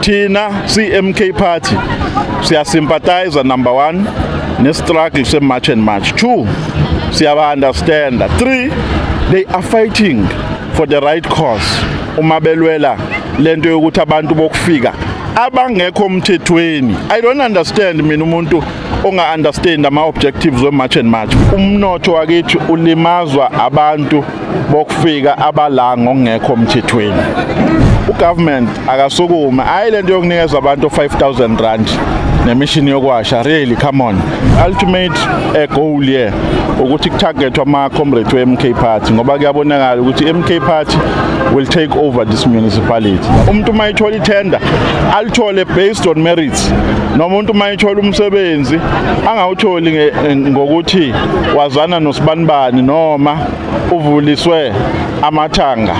thina CMK party siyasympathize number 1 ne-struggle se-March and March. 2, siyaba-understand. 3, they are fighting for the right cause. Uma belwela lento yokuthi abantu bokufika abangekho umthethweni. I don't understand mina umuntu onga-understand ama-objectives we-March and March. Umnotho wakithi ulimazwa abantu bokufika abala ngokungekho umthethweni. Ugovernment akasukuma hayi lento yokunikeza abantu 5,000 rand nemishini yokwasha. Really, come on. Ultimate goal here ukuthi kutargetwa ama-comrades we-MK party ngoba kuyabonakala ukuthi MK party will take over this municipality. Umuntu mayithola itender alithole based on merits. Nomuntu mayithola umsebenzi angawutholi ngokuthi wazana nosibanibani noma uvuliswe amathanga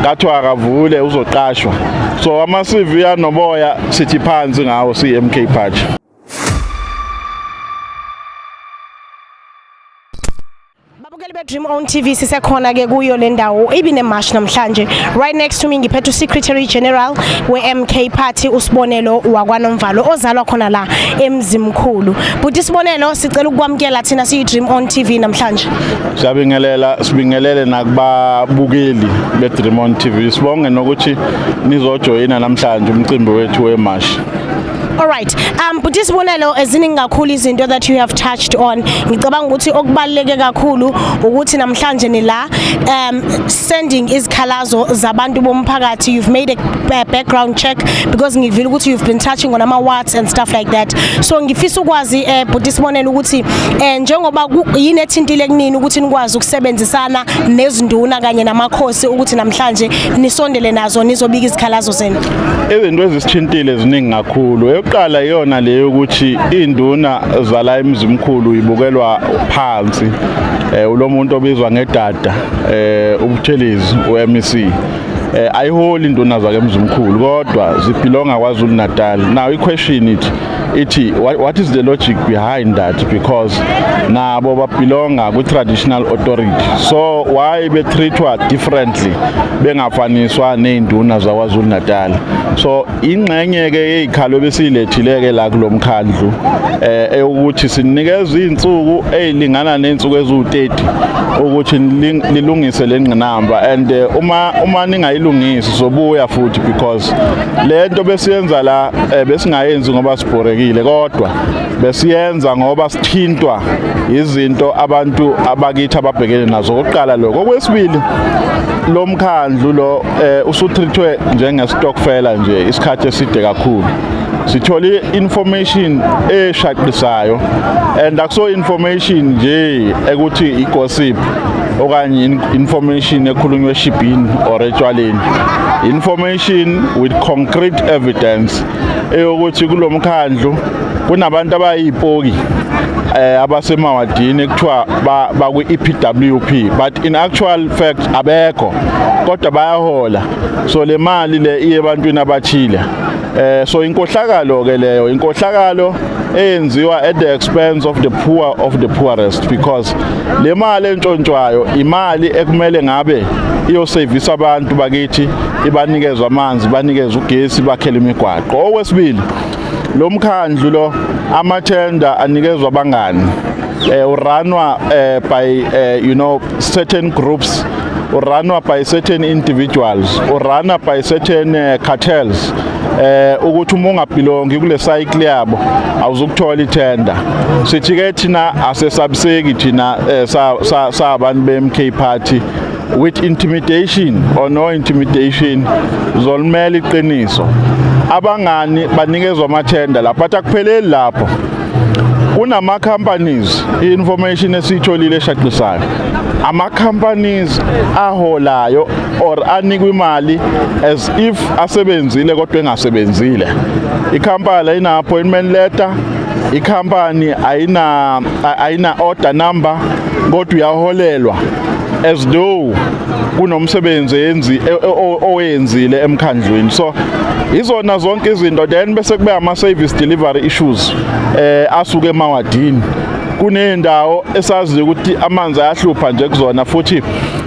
kathiwa akavule uzoqashwa. So ama-CV anoboya sithi phansi ngawo CMK party. Dream on TV sisekhona ke kuyo le ndawo ibine march namhlanje. Right next to me ngiphethe Secretary General we-MK Party uSibonelo wakwaNomvalo ozalwa khona la eMzimkhulu. Buti Sibonelo sicela ukwamkela thina siyi-Dream on TV namhlanje. Sibingelele nakubabukeli be-Dream on TV. Sibonge nokuthi nizojoyina namhlanje umcimbi wethu we-march. Alright, Buti Sibonelo eziningi kakhulu izinto that you have touched on. Ngicabanga ukuthi okubaluleke kakhulu ukuthi namhlanje ni la sending izikhalazo zabantu bomphakathi. You've made a background check because ngivile ukuthi you've been touching on ama wards and stuff like that. So ngifisa ukwazi Buti Sibonelo ukuthi njengoba yini ethintile kunini ukuthi nikwazi ukusebenzisana nezinduna kanye namakhosi ukuthi namhlanje nisondele nazo nizobika izikhalazo zenu. Izinto ezisithintile ziningi kakhulu. Eyokuqala iyona leyo ukuthi induna zala eMzimkhulu ibukelwa phansi. Ulo muntu obizwa ngedada uButhelezi uMEC ayiholi induna zake eMzimkhulu kodwa zibelonga kwaZulu Natal. Now i-question ithi what is the logic behind that, because nabo babelonga ku-traditional authority, so why be treatwa differently bengafaniswa neinduna zakwaZulu Natal? So ingxenye ke yezikhalo besilethileke la kulomkhandlu ukuthi sinikeza izinsuku ezilingana nensuku ezu30 ukuthi lilungise lengqinamba, and uma ningayilungisi sobuya futhi, because lento besiyenza la besingayenzi ngoba sibhorekile kodwa besiyenza ngoba sithintwa izinto abantu abakithi ababhekene nazo. Oqala lokho. Okwesibili, lo mkhandlu lo usutrithwe njenge-stockfella nje isikhathi eside kakhulu. Sithole information eshaqisayo and akuso information nje ekuthi igossip okanye information ekhulunywe shibhini or etshwaleni. Information with concrete evidence eyokuthi kulomkhandlu kunabantu abayipoki abasemawadini ekuthiwa bakwi-EPWP, but in actual fact abekho kodwa bayahola. So le mali le iye ebantwini abathile. So inkohlakalo ke leyo, inkohlakalo eyenziwa at the expense of the poor of the poorest, because le mali entshontshwayo imali ekumele ngabe iyosevisa abantu bakithi, ibanikezwe amanzi, banikezwe ugesi, bakhele imigwaqo. Okwesibili, lo mkhandlu lo amathenda anikezwe abangani uranwa by certain groups, uranwa by certain individuals, uranwa by certain cartels. Ukuthi uma ungabelongi kule cycle yabo awuzukuthola itender. Sithi ke thina asesabiseki thina sabantu be-MK party with intimidation or no intimidation zolumela iqiniso. Abangani banikezwa amathenda lapha, but akupheleli lapho. Kunama companies information esitholile eshaqisayo. Ama companies aholayo or anikwe imali as if asebenzile kodwa engasebenzile. Ikhampani ayina appointment letter, ikhampani ayina order number kodwa uyaholelwa as though kunomsebenzi oyenzile emkhandlweni. So izona zonke izinto, then bese kube ama service delivery issues asuke emawadini. Kunendawo esazi ukuthi amanzi ayahlupha nje kuzona, futhi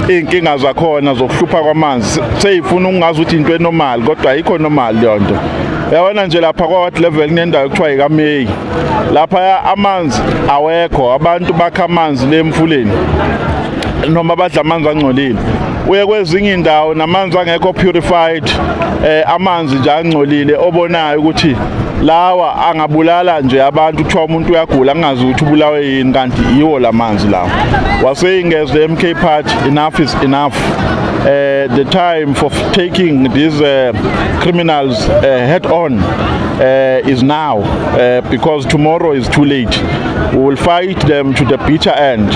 inkinga zakhona zokuhlupha kwamanzi seyifuna ungazi ukuthi into enormal kodwa ayikho normal yonto. uyabona nje lapha kwa level kunendawo ekuthiwa ikaMeyi lapha amanzi awekho abantu bakha amanzi lemfuleni noma badla amanzi angcolile uye kwezinye indawo namanzi angekho purified amanzi nje angcolile obonayo ukuthi lawa angabulala nje abantu kuthiwa umuntu uyagula angazi ukuthi ubulawe yini kanti yiwo lamanzi lawo was saying as the MK party enough is enough. The time for taking these criminals head on is now because tomorrow is too late. We will fight them to the bitter end.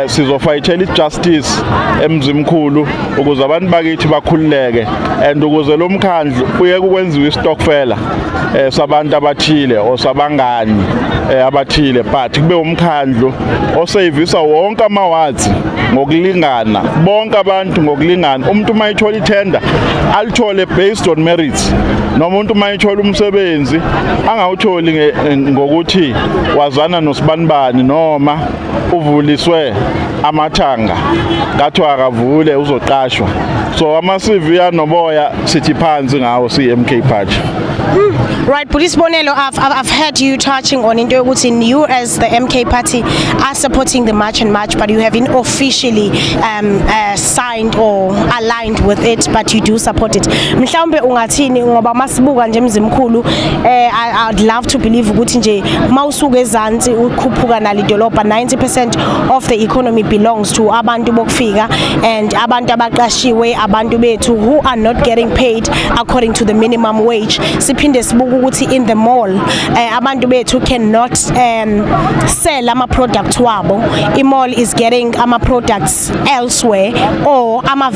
Sizofayithela justice emzimkhulu ukuze abantu bakithi bakhululeke and ukuze lo mkhandlu uyeke ukwenziwa istokfela sabantu abathile osabangani abathile but kube umkhandlu osevisa wonke amawards ngokulingana bonke abantu ngokulingana umuntu mayithola itender alithole based on merits nomuntu mayithola umsebenzi angawutholi ngokuthi wazana nosibanibani noma uvuliswe amathanga ngathi akavule uzoqashwa so ama CV anoboya sithi phansi ngawo CMK party. Right, Police Bonelo, I've heard you touching on into ukuthi you as the MK party are supporting the march and march, but you haven't officially signed or aligned with it, but you do support it. Mhlawumbe ungathini ngoba masibuka nje mzimkhulu I'd love to believe ukuthi nje mawusuka ezantsi ukhuphuka nalidolobha 90% of the economy belongs to abantu bokufika and abantu abaqashiwe abantu bethu who are not getting paid according to the minimum wage. Siphinde sibuka ukuthi in the mall abantu bethu cannot sell ama products wabo. I-mall is getting ama products elsewhere or ama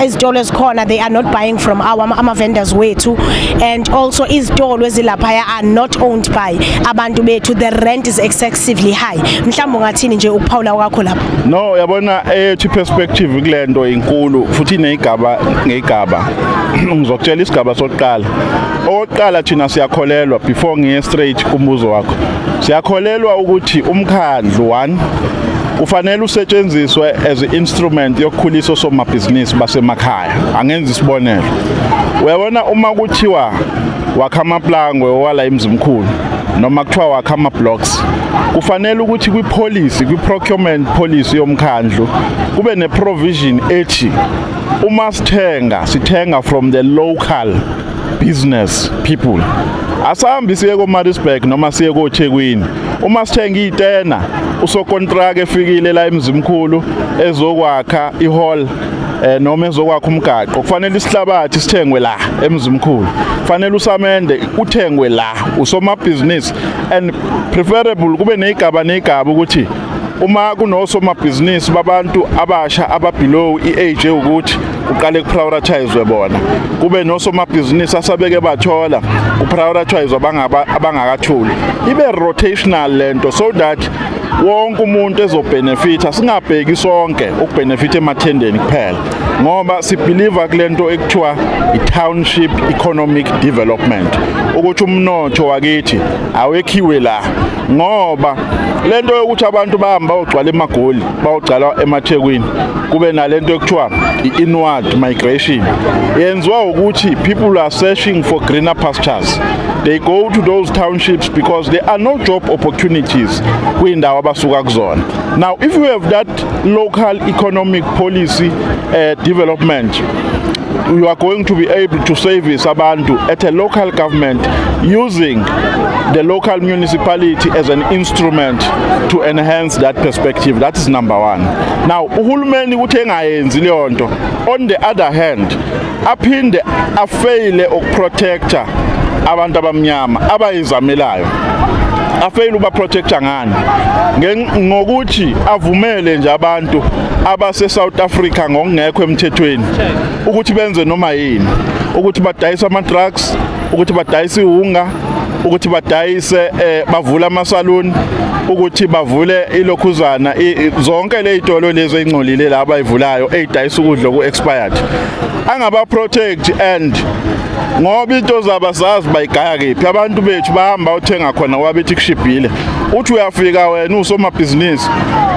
izitolo ezikhona they are not buying from ama vendors wethu and also izitolo ezilapha are not owned by abantu bethu. The rent is excessively high. Mhlawumbe ungathini nje ukuphawula kwakho lapha? No, yabona ethi perspective kulento inkulu futhi neigaba ngegaba. Ngizokutshela isigaba sokuqala. Oqala thina siyakholelwa before ngiye straight kumbuzo wakho. Siyakholelwa ukuthi umkhandlu 1 ufanele usetshenziswe as an instrument yokukhulisa osomabhizinisi basemakhaya. Angenza isibonelo. Uyabona uma kuthiwa wakha amaplangwe owala emzimkhulu noma kuthiwa wakha ama blocks kufanele ukuthi kwipolicy kwi-procurement policy yomkhandlu kube ne-provision ethi uma sithenga from the local business people. Asahambi siye koMaritzburg noma siye koThekwini. Uma sithenga itena usokontract efikile la emzimkhulu ezokwakha ihall noma ezokwakha umgaqo kufanele isihlabathi sithengwe la emzimkhulu. Kufanele usamende uthengwe la usomabhizinisi and preferable kube negaba ukuthi uma kunosomabhizinisi babantu abasha ababelow iage ukuthi uqale kuprioritize bona kube nosomabhizinisi asabeke bathola uprioritize abangakathuli ibe rotational lento so that wonke umuntu ezobenefita singabheki sonke ukubenefita emathendeni kuphela ngoba sibelieve kulento ekuthiwa i-township economic development ukuthi umnotho wakithi awekhiwe la ngoba lento yokuthi abantu bahamba bagcwala emagoli bagcwala emaThekwini kube nalento ekuthiwa i-inward migration yenziwa ukuthi people are searching for greener pastures. They go to those townships because there are no job opportunities kwindawo abasuka kuzona. Now if you have that local economic policy development, you are going to be able to service abantu at a local government using the local municipality as an instrument to enhance that perspective. That is number one. Now uhulumeni ukuthi engayenzi leyo nto, on the other hand aphinde afaile ukuprotecta abantu abamnyama abayizamelayo. Afaile ukuprotecta ngani ngokuthi avumele nje abantu abase South Africa ngokungekho emthethweni ukuthi benze noma yini, ukuthi badayise ama drugs, ukuthi badayise ihunga, ukuthi badayise bavula amasaluni, ukuthi bavule ilokhuzana zonke le zitolo lezi ezingcolile la abayivulayo ezidayisa ukudla ku expired angaba protect and ngoba into zabazazi bayigaya kephi abantu bethu bahamba uthenga khona wabethi kushibhile uthi uyafika wena usomabhizinisi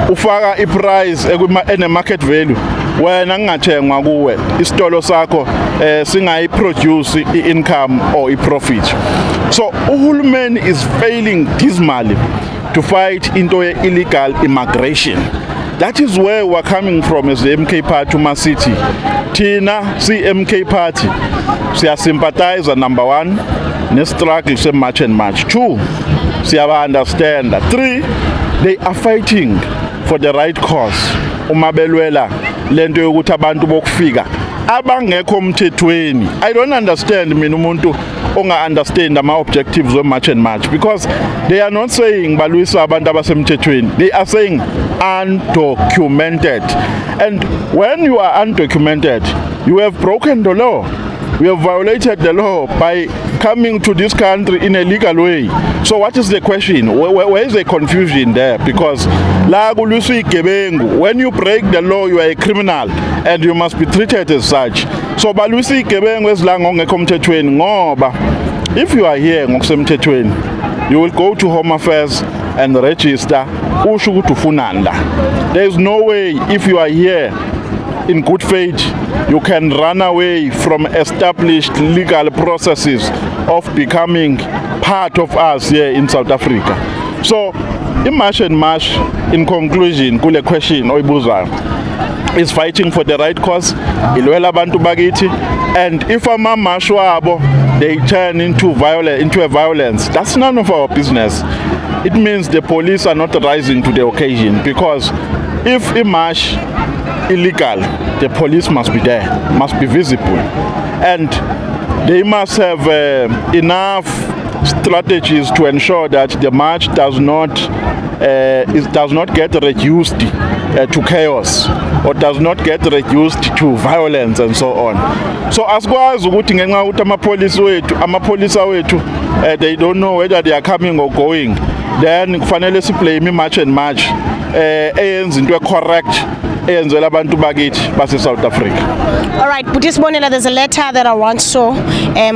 ufaka iprice ene market value wena ngingathengwa kuwe isitolo sakho singayiproduce i-income or i-profit. So uhulumeni is failing dismally to fight into illegal immigration. That is where we're coming from as the MK Party City. Tina, MK Party, siya sympathize number 1, ne struggle se match and match. 2, siya understand. 3, they are fighting for the right cause. Umabelwela lento yokuthi abantu bokufika abangekho umthethweni. I don't understand mina umuntu onga understand ama objectives of match and match, because they are not saying balwisa abantu abasemthethweni. They are saying undocumented. And when you are undocumented, you have broken the law. You have violated the law by coming to this country in a legal way. So what is the question? Where is the confusion there? Because when you break the law, you are a criminal and you must be treated as such. So if you are here, you will go to Home Affairs and register. There is no way, if you are here in good faith, you can run away from established legal processes of becoming part of us here in South Africa. So, March and March, in conclusion, kule question oibuza is fighting for the right cause. Ilwela bantu bagiti, and if a mama shwabo they turn into a violence, that's none of our business. It means the police are not rising to the occasion, because if a march illegal, the police must be there, must be visible, and they must have enough strategies to ensure that the march does not get reduced to chaos or does not get reduced to violence and so on. So asikwazi ukuthi ngenxa ukuthi amapolisa wethu they don't know whether they are coming or going, then kufanele si blame march and march eyenza into correct eyenzela abantu bakithi base South Africa. All right, Budisbonela, there's a letter that I once saw that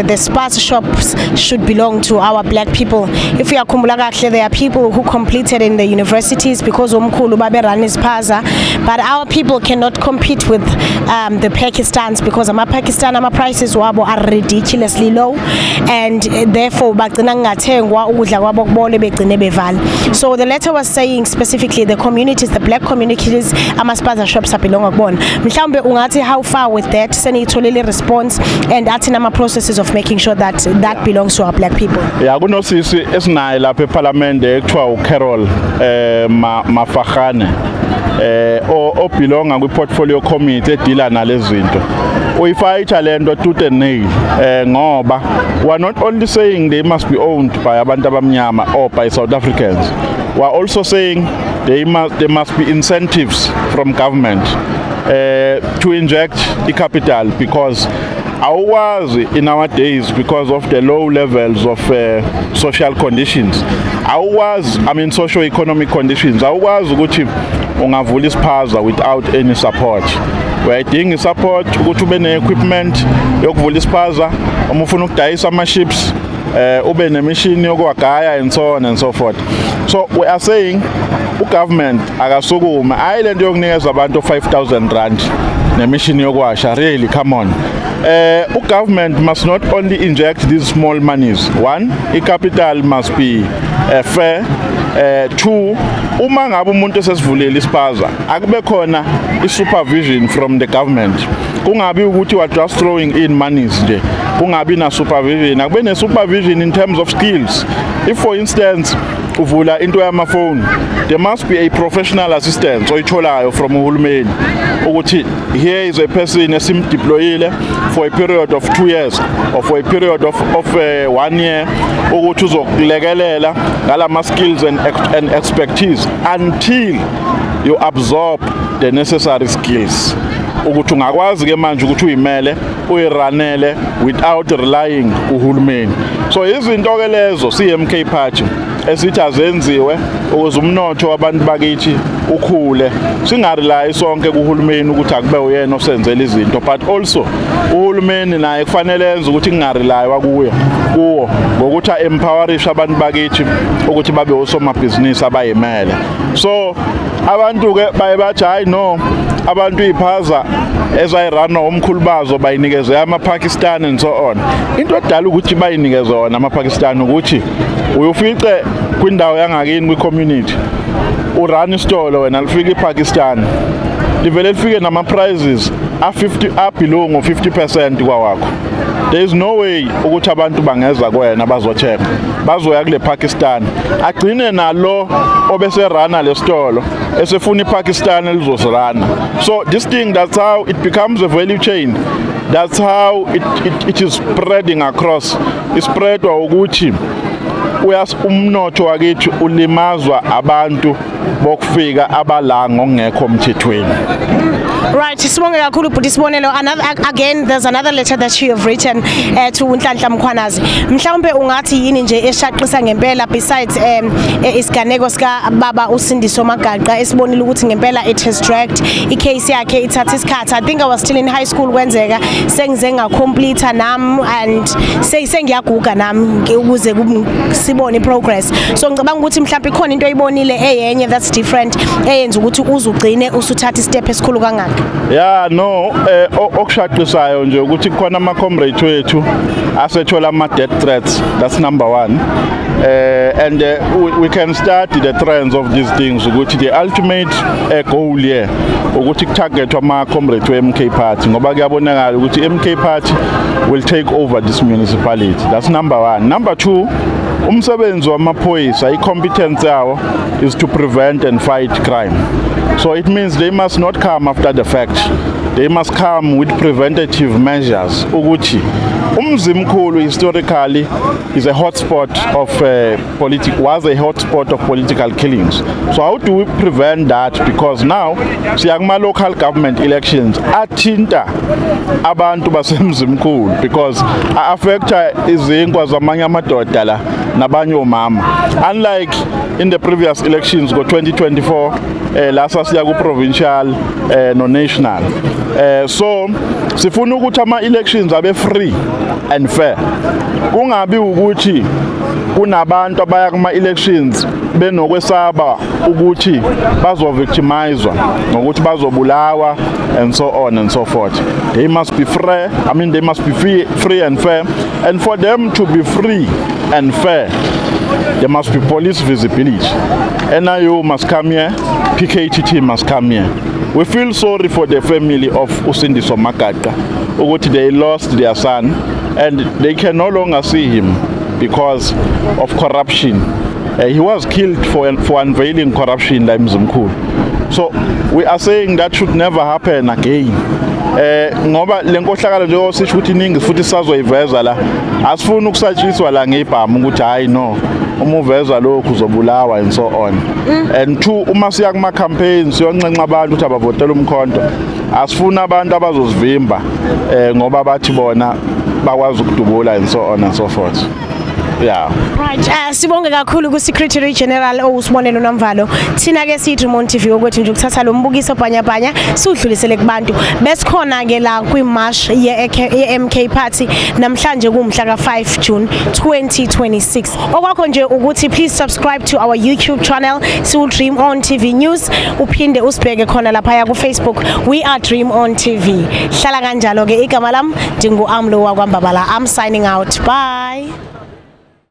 the spaza shops should belong to our black people. If we are kumbulakahle, there are people who completed in the universities because umkhulu babe run spaza, but our people cannot compete with the Pakistans, because Pakistan prices wabo are ridiculously low, and therefore bagcina ngathengwa ukudla kwabo kubole begcine bevala. So the letter was saying specifically the black communities, spaza shops belong kubona. Mhlawumbe ungathi how far with that, senitholile response, and athi nama processes of making sure that belongs to our black people. Yeah, kunosisi esinaye lapha eParliament ekuthiwa uCarol Mafagane obelonga kwi-portfolio committee edila nalezi zinto. Uyifayitha lento tooth and nail ngoba we are not only saying they must be owned by abantu abamnyama or by South Africans. We are also saying there must be incentives from government to inject the capital, because in our days, because of the low levels of social conditions, socio-economic conditions, ukuthi ungavula ispaza without any support. We're doing support ukuthi ube ne-equipment yokuvula ispaza, uma ufuna ukudayisa ama-ships, ube nemishini yokuwagaya and so on and so forth. So we are saying government akasukuma ayilento yokunikeza abantu 5,000 rand nemishini yokwasha. Really, come on. Government must not only inject these small monies. One, capital must be fair. Two, uma ngabe umuntu esesivulele ispaza akube khona supervision from the government. Kungabi ukuthi we are just throwing in monies nje, kungabi na supervision. Akube ne supervision in terms of skills. If for instance uvula into yama-phone, there must be a professional assistance oyitholayo from uhulumeni ukuthi here is a person esimdeployile for a period of 2 years or for a period of 1 year ukuthi uzokulekelela ngalama skills and expertise until you absorb the necessary skills ukuthi ungakwazi ke manje ukuthi uyimele uyiranele without relying uhulumeni. So izinto ke lezo CMK Party esithi azenziwe ukuze umnotho wabantu bakithi ukhule singarely sonke kuhulumeni ukuthi akube uyena osenzela izinto, but also uhulumeni naye kufanele enze ukuthi kungarely kuwo ngokuthi empowerisha abantu bakithi ukuthi babe osomabhizinisi abayimele. So abantu ke baye bathi hayi no, abantu iphaza ezayirana omkhulu bazo bayinikeze ama-Pakistan and so on. Into edala ukuthi bayinikeze wona ama-Pakistan ukuthi uyofice kwindawo yangakini kwi-community urun isitolo wena lifika iPakistan livele lifike nama-prices below ngo-50% kwawakho. There is no way ukuthi abantu bangeza kwena bazocheck bazoya kule Pakistan agcine nalo obeserana lesitolo esefuna iPakistan elizosirana. So this thing, that's how it becomes a value chain. That's how it is spreading across. Ispreadwa ukuthi umnotho wakithi ulimazwa abantu bokufika abala ngokungekho emthethweni. Right, sibonge kakhulu but isibonelo again there's another letter that you have written to uNhlanhla Mkhwanazi. Mhlawumbe ungathi yini nje eshaqisa ngempela besides isiganeko sika baba uSindiso Magaqa esibonile ukuthi ngempela it has dragged icase yakhe ithatha isikhathi. I think I was still in high school kwenzeka sengize ngacomplete nami and sengiyaguga nami ukuze sibone progress. So ngicabanga ukuthi mhlawumbe ikhona into oyibonile eyenye that's different eyenza ukuthi uzugcine usuthatha step esikhulu kangaka. Yeah, no, okushaqisayo nje ukuthi kukhona ama-comrade wethu asethola ama-death threats. That's number one. And we can start the trends of these things ukuthi the ultimate goal here ukuthi kutargetwa ama-comrade we-MK Party ngoba kuyabonakala ukuthi MK Party will take over this municipality. That's number one. Number two, umsebenzi wamaphoyisa i-competence yawo is to prevent and fight crime. So it means they must not come after the fact. They must come with preventative measures. Ukuthi Umzimkhulu historically is a hotspot of was a hotspot of political killings. So how do we prevent that? Because now siyakuma local government elections athinta abantu basemzimkhulu because affecta izinkwa zamanye amadoda la nabanye omama. Unlike in the previous elections go 2024 lasa siya ku provincial no national. So sifuna ukuthi ama elections abe free and fair. Kungabi ukuthi kunabantu abaya kuma elections benokwesaba ukuthi bazovictimizwa ngokuthi bazobulawa and so on and so forth. They must be free. I mean they must be free and fair, and for them to be free and fair there must be police visibility. NIO must come here, PKTT must come here. We feel sorry for the family of Usindiso Magaqa ukuthi they lost their son and they can no longer see him because of corruption. He was killed for unveiling corruption like Mzimkhulu. So we are saying that should never happen again. Ngoba lenkohlakalo nje osisho ukuthi iningi futhi sazoyiveza la asifuni ukusatshiswa la ngebhamu ukuthi hayi no umuveza lokhu uzobulawa and so on. And two, uma siya kuma campaigns siyoncenca abantu ukuthi abavotela umkhonto asifuna abantu abazozivimba ngoba bathi bona bakwazi ukudubula and so on and so forth. Yeah. Right. Sibonge kakhulu ku Secretary General ousibonelo Namvalo. Thina ke sithi Mon TV ukuthi nje ukuthatha lo mbukiso bhanya sidlulisele kubantu. Besikhona ke la kwi march ye MK Party namhlanje kumhla ka 5 June 2026. Okwakho nje ukuthi please subscribe to our YouTube channel Siwu Dream On TV News, uphinde usibheke khona lapha ya ku Facebook we are Dream On TV. Hlala kanjalo ke igama lami ndingu Amlo wakwambabala. I'm signing out. Bye.